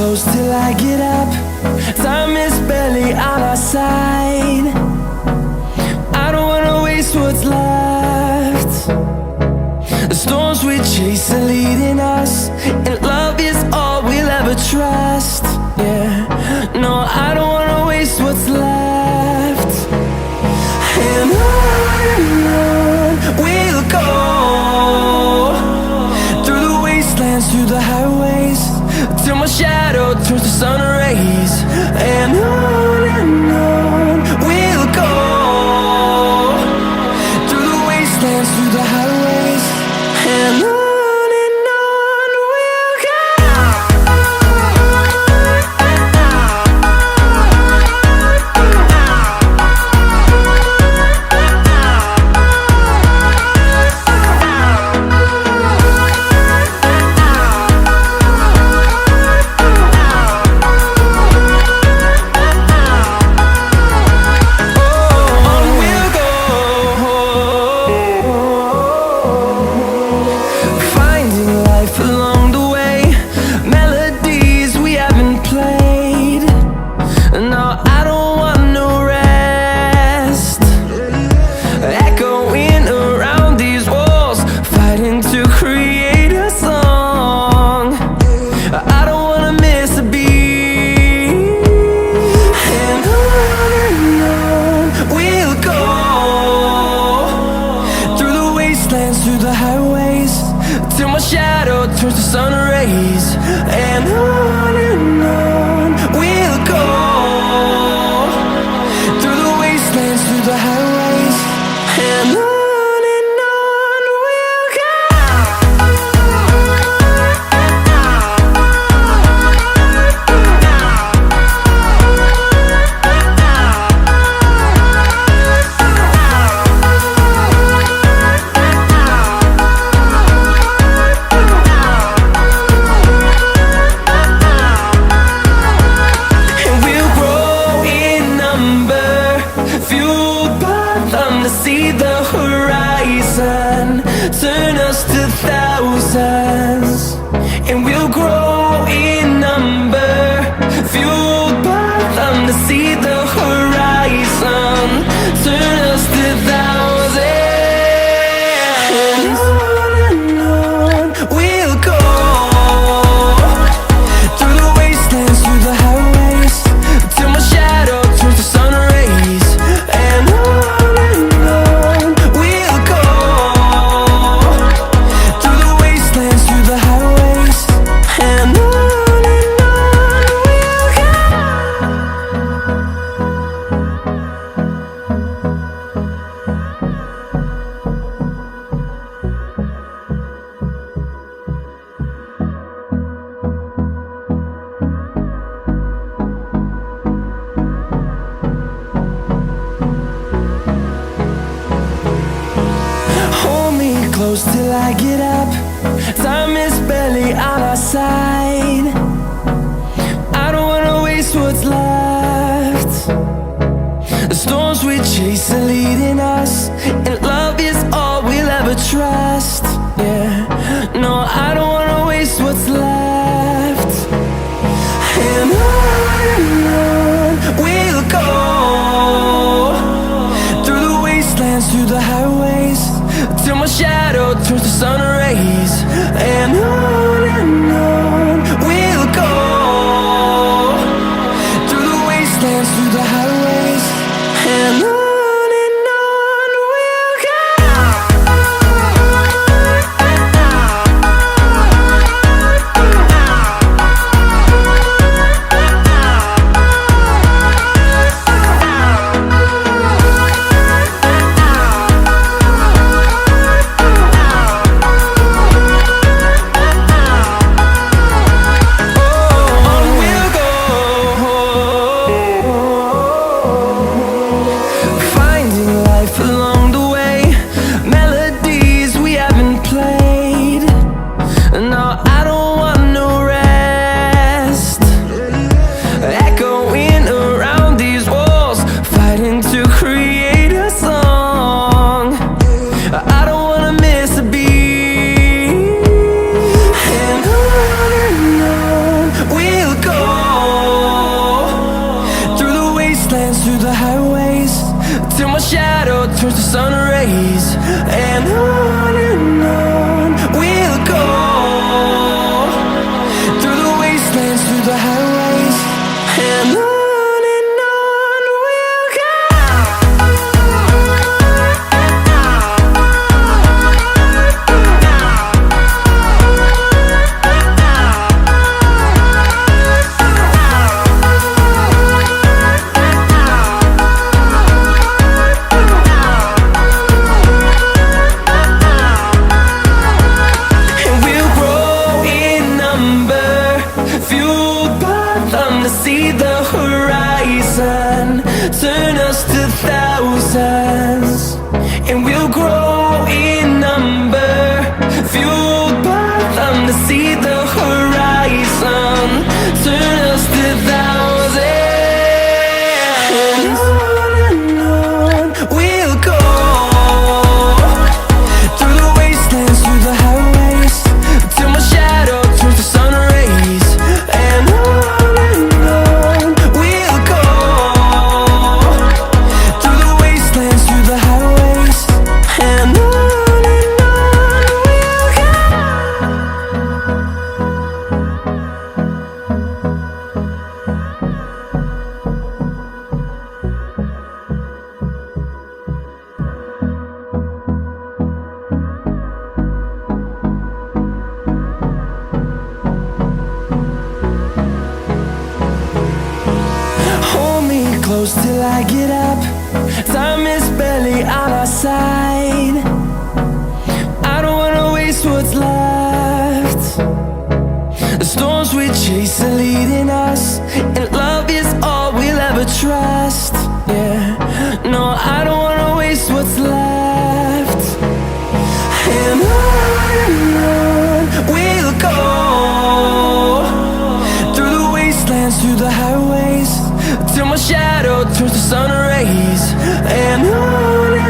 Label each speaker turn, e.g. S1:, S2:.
S1: close till I get up. Time is barely on our side. I don't wanna waste what's left. The storms we chase are leading us, and love is all we'll ever trust. Yeah, no, I don't wanna waste what's left. And on we'll go, through the wastelands, through the highways, till my shadow turns to sun rays. And on we'll go, through the wastelands, through the highways, and on we'll go. Through the highways, till my shadow turns to sun rays. And on we'll go, through the wastelands, through the highways, and on. See the horizon turn us to thousands, and we'll grow in number, fueled by them. To see the horizon turn us to thousands, and on we'll go, through the wastelands, through the highways, till my shadow turns to sun rays. And close till I get up. Time is barely on our side. I don't wanna waste what's left. The storms we chase are leading us, and love is all we'll ever trust. Yeah, no, I don't wanna waste what's left. And on we'll go, through the wastelands, through the highways, till my shadow turns to sun rays. And on we'll go, through the wastelands, through the highways, and on. through the highways, till my shadow turns to sun rays. And on we'll go, through the wastelands, through the highways. And on we'll go. To see the horizon, turn us to thousands, and we'll grow in number, fueled by them. To see the horizon, turn us to thousands, and on we'll go, through the wastelands, through the highways, till my shadow turns to sun rays. And close till I get up. Time is barely on our side. I don't wanna waste what's left. The storms we chase are leading us, and love is all we'll ever trust. Yeah, no, I don't wanna waste what's left. And on we'll go, through the wastelands, through the highways, till my shadow turns to sun rays. And on